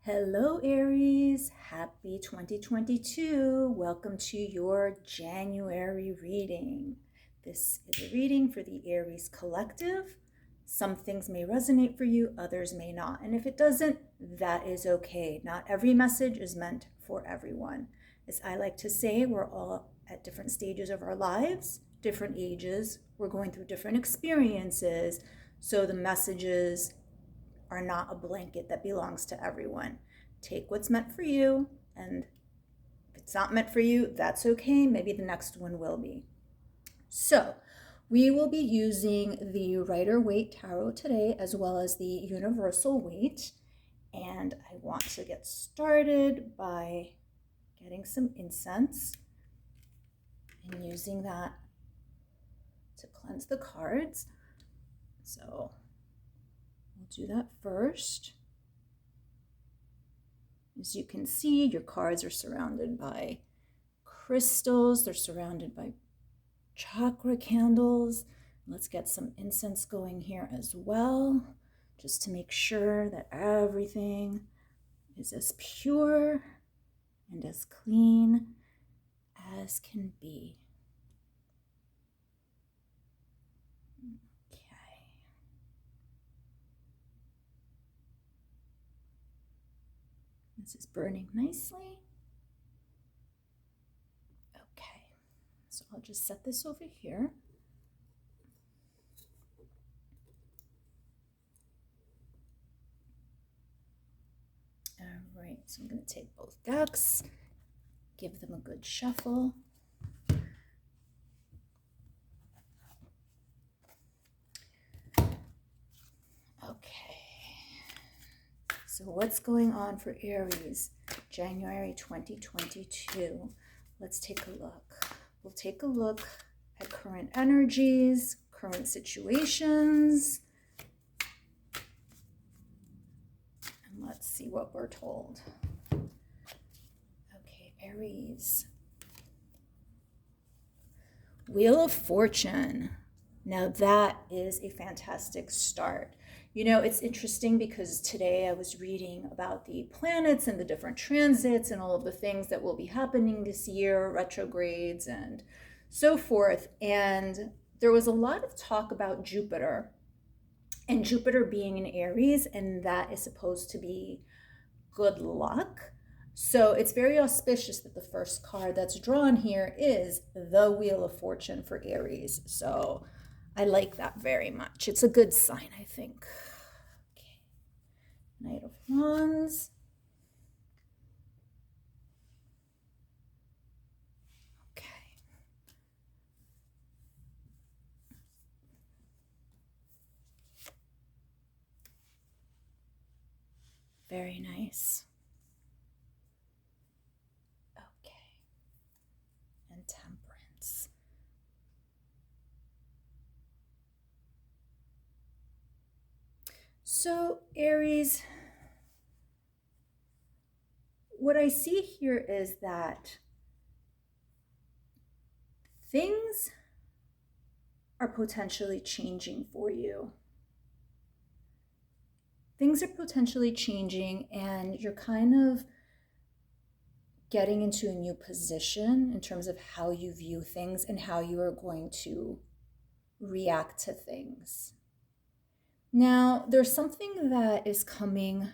Hello, Aries. Happy 2022. Welcome to your January reading. This is a reading for the Aries collective. Some things may resonate for you, others may not. And if it doesn't, that is okay. Not every message is meant for everyone. As I like to say, we're all at different stages of our lives, different ages. We're going through different experiences. So the messages are not a blanket that belongs to everyone. Take what's meant for you, and if it's not meant for you, that's okay. Maybe the next one will be. So, we will be using the Rider-Waite Tarot today, as well as the Universal Waite. And I want to get started by getting some incense and using that to cleanse the cards. So, we'll do that first. As you can see, your cards are surrounded by crystals. They're surrounded by chakra candles. Let's get some incense going here as well, just to make sure that everything is as pure and as clean as can be. This is burning nicely. Okay, so I'll just set this over here. All right, so I'm going to take both decks, give them a good shuffle. So what's going on for Aries, January 2022? Let's take a look. We'll take a look at current energies, current situations, and let's see what we're told. Okay, Aries. Wheel of Fortune. Now that is a fantastic start. You know, it's interesting because today I was reading about the planets and the different transits and all of the things that will be happening this year, retrogrades and so forth. And there was a lot of talk about Jupiter and Jupiter being in Aries, and that is supposed to be good luck. So it's very auspicious that the first card that's drawn here is the Wheel of Fortune for Aries. So I like that very much. It's a good sign, I think. Okay. Knight of Wands. Okay. Very nice. Okay. And Temperance. So, Aries, what I see here is that things are potentially changing for you. Things are potentially changing, and you're kind of getting into a new position in terms of how you view things and how you are going to react to things. Now, there's something that is coming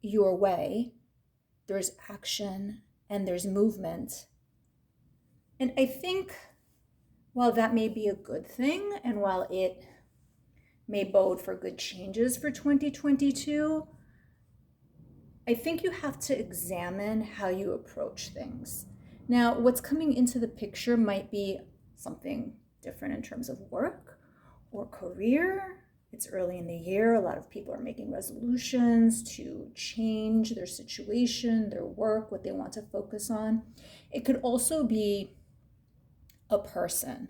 your way. There's action and there's movement. And I think while that may be a good thing, and while it may bode for good changes for 2022, I think you have to examine how you approach things. Now, what's coming into the picture might be something different in terms of work or career. It's early in the year. A lot of people are making resolutions to change their situation, their work, what they want to focus on. It could also be a person.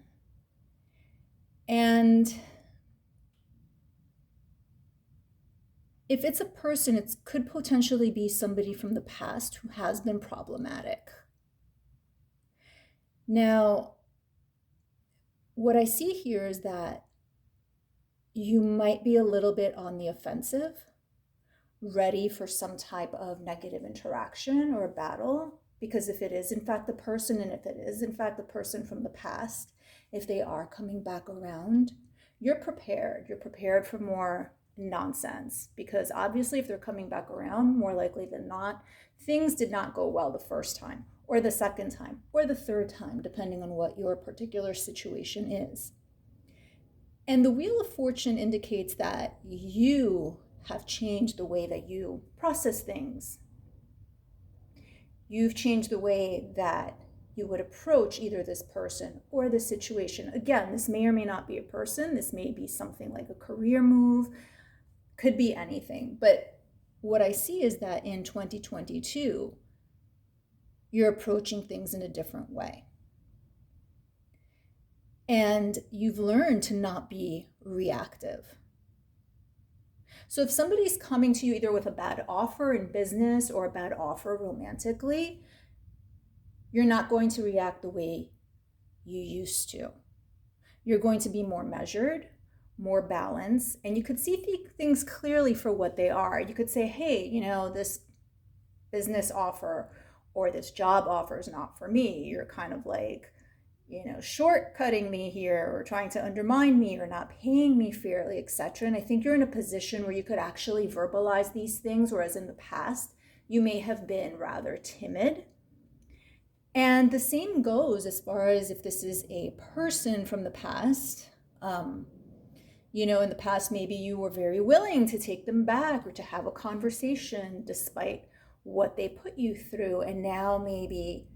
And if it's a person, it could potentially be somebody from the past who has been problematic. Now, what I see here is that you might be a little bit on the offensive ready for some type of negative interaction or battle. Because if it is in fact the person, and if it is in fact the person from the past, if they are coming back around, you're prepared. You're prepared for more nonsense, because obviously if they're coming back around, more likely than not, things did not go well the first time, or the second time, or the third time, depending on what your particular situation is. And the Wheel of Fortune indicates that you have changed the way that you process things. You've changed the way that you would approach either this person or the situation. Again, this may or may not be a person. This may be something like a career move. Could be anything. But what I see is that in 2022, you're approaching things in a different way. And you've learned to not be reactive. So if somebody's coming to you either with a bad offer in business or a bad offer romantically, you're not going to react the way you used to. You're going to be more measured, more balanced, and you could see things clearly for what they are. You could say, hey, this business offer or this job offer is not for me. You're kind of like, shortcutting me here, or trying to undermine me, or not paying me fairly, etc. And I think you're in a position where you could actually verbalize these things, whereas in the past, you may have been rather timid. And the same goes as far as if this is a person from the past. In the past, maybe you were very willing to take them back or to have a conversation despite what they put you through. And now maybe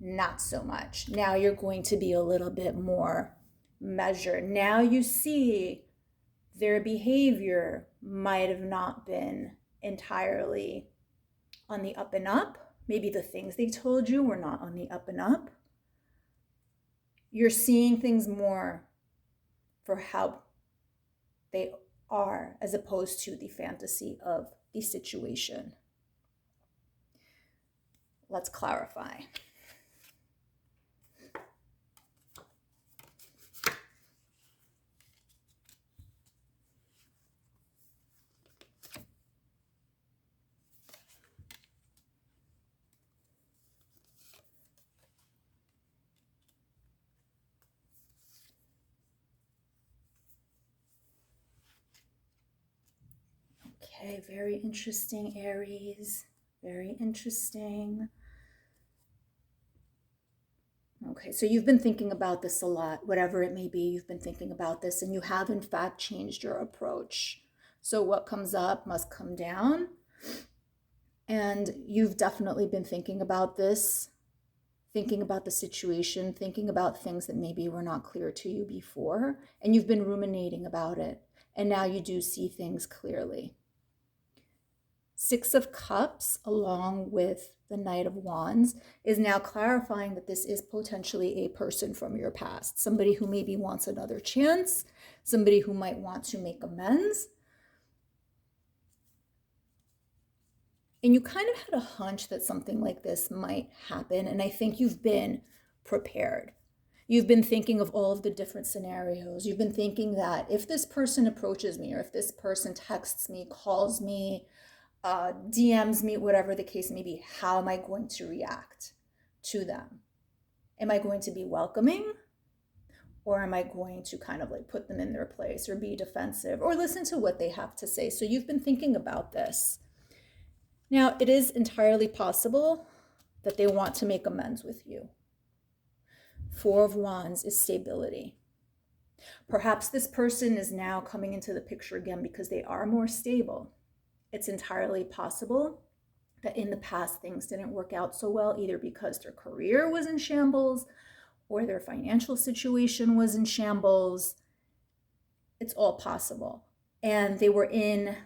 not so much. Now you're going to be a little bit more measured. Now you see their behavior might have not been entirely on the up and up. Maybe the things they told you were not on the up and up. You're seeing things more for how they are, as opposed to the fantasy of the situation. Let's clarify. Okay, very interesting, Aries. Very interesting. Okay, so you've been thinking about this a lot, whatever it may be, you've been thinking about this, and you have in fact changed your approach. So what comes up must come down. And you've definitely been thinking about this, thinking about the situation, thinking about things that maybe were not clear to you before, and you've been ruminating about it. And now you do see things clearly. Six of Cups, along with the Knight of Wands, is now clarifying that this is potentially a person from your past, somebody who maybe wants another chance, somebody who might want to make amends. And you kind of had a hunch that something like this might happen, and I think you've been prepared. You've been thinking of all of the different scenarios. You've been thinking that if this person approaches me, or if this person texts me, calls me, DMs me, whatever the case may be, how am I going to react to them? Am I going to be welcoming? Or am I going to kind of like put them in their place, or be defensive, or listen to what they have to say? So you've been thinking about this. Now, it is entirely possible that they want to make amends with you. Four of Wands is stability. Perhaps this person is now coming into the picture again because they are more stable. It's entirely possible that in the past things didn't work out so well, either because their career was in shambles or their financial situation was in shambles. It's all possible. And they were in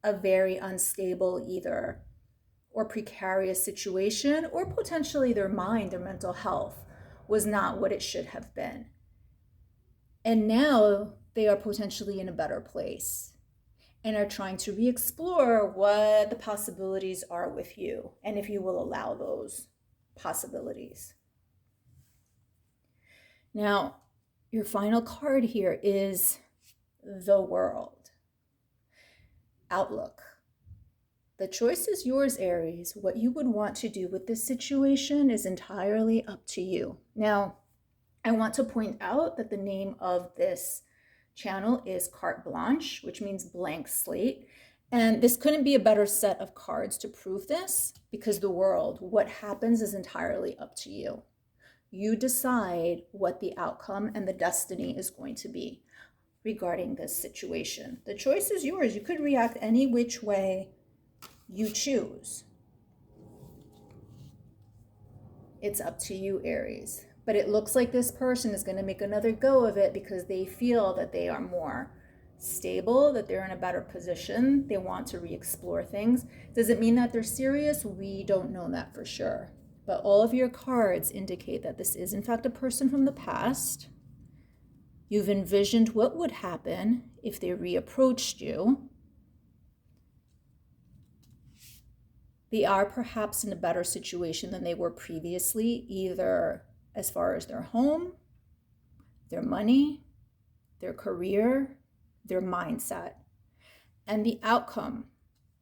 a very unstable either or precarious situation, or potentially their mind, their mental health was not what it should have been. And now they are potentially in a better place and are trying to re-explore what the possibilities are with you, and if you will allow those possibilities. Now, your final card here is the World. Outlook. The choice is yours, Aries. What you would want to do with this situation is entirely up to you. Now, I want to point out that the name of this channel is Carte Blanche, which means blank slate. And this couldn't be a better set of cards to prove this, because the world, what happens is entirely up to you. You decide what the outcome and the destiny is going to be regarding this situation. The choice is yours. You could react any which way you choose. It's up to you, Aries. But it looks like this person is going to make another go of it because they feel that they are more stable, that they're in a better position. They want to re-explore things. Does it mean that they're serious? We don't know that for sure. But all of your cards indicate that this is in fact a person from the past. You've envisioned what would happen if they reapproached you. They are perhaps in a better situation than they were previously, either as far as their home, their money, their career, their mindset. And the outcome,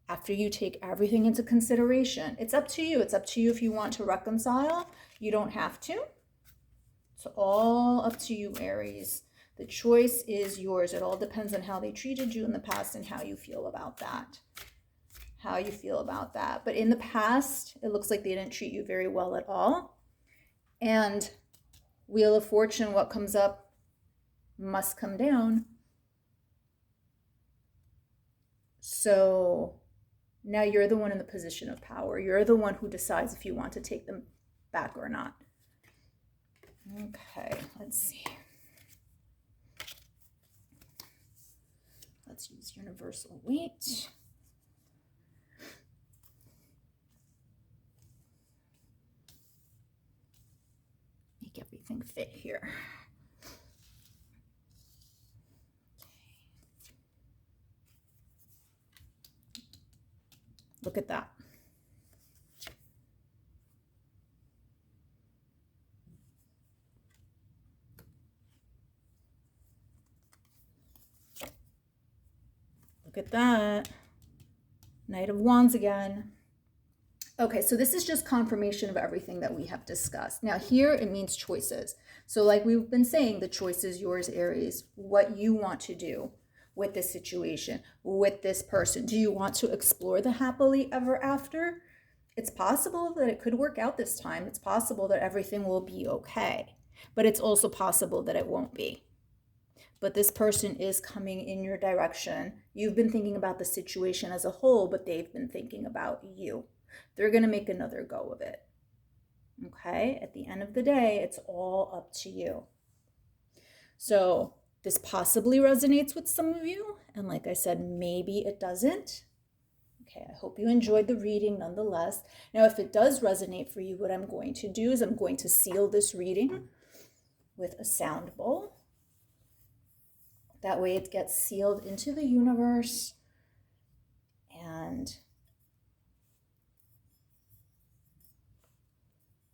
after you take everything into consideration, it's up to you. It's up to you if you want to reconcile. You don't have to. It's all up to you, Aries. The choice is yours. It all depends on how they treated you in the past and how you feel about that. How you feel about that. But in the past, it looks like they didn't treat you very well at all. And Wheel of Fortune, what comes up must come down. So now you're the one in the position of power. You're the one who decides if you want to take them back or not. Okay, let's see. Let's use universal weight. Make everything fit here. Look at that. Look at that. Knight of Wands again. Okay, so this is just confirmation of everything that we have discussed. Now here it means choices. So like we've been saying, the choice is yours, Aries. What you want to do with this situation, with this person. Do you want to explore the happily ever after? It's possible that it could work out this time. It's possible that everything will be okay. But it's also possible that it won't be. But this person is coming in your direction. You've been thinking about the situation as a whole, but they've been thinking about you. They're going to make another go of it. Okay? At the end of the day, it's all up to you. So this possibly resonates with some of you. And like I said, maybe it doesn't. Okay, I hope you enjoyed the reading nonetheless. Now, if it does resonate for you, what I'm going to do is I'm going to seal this reading with a sound bowl. That way it gets sealed into the universe and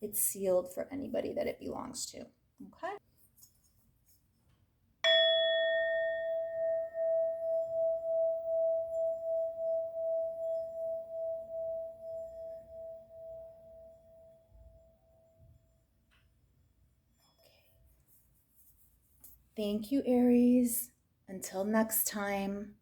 it's sealed for anybody that it belongs to. Okay? Thank you, Aries. Until next time.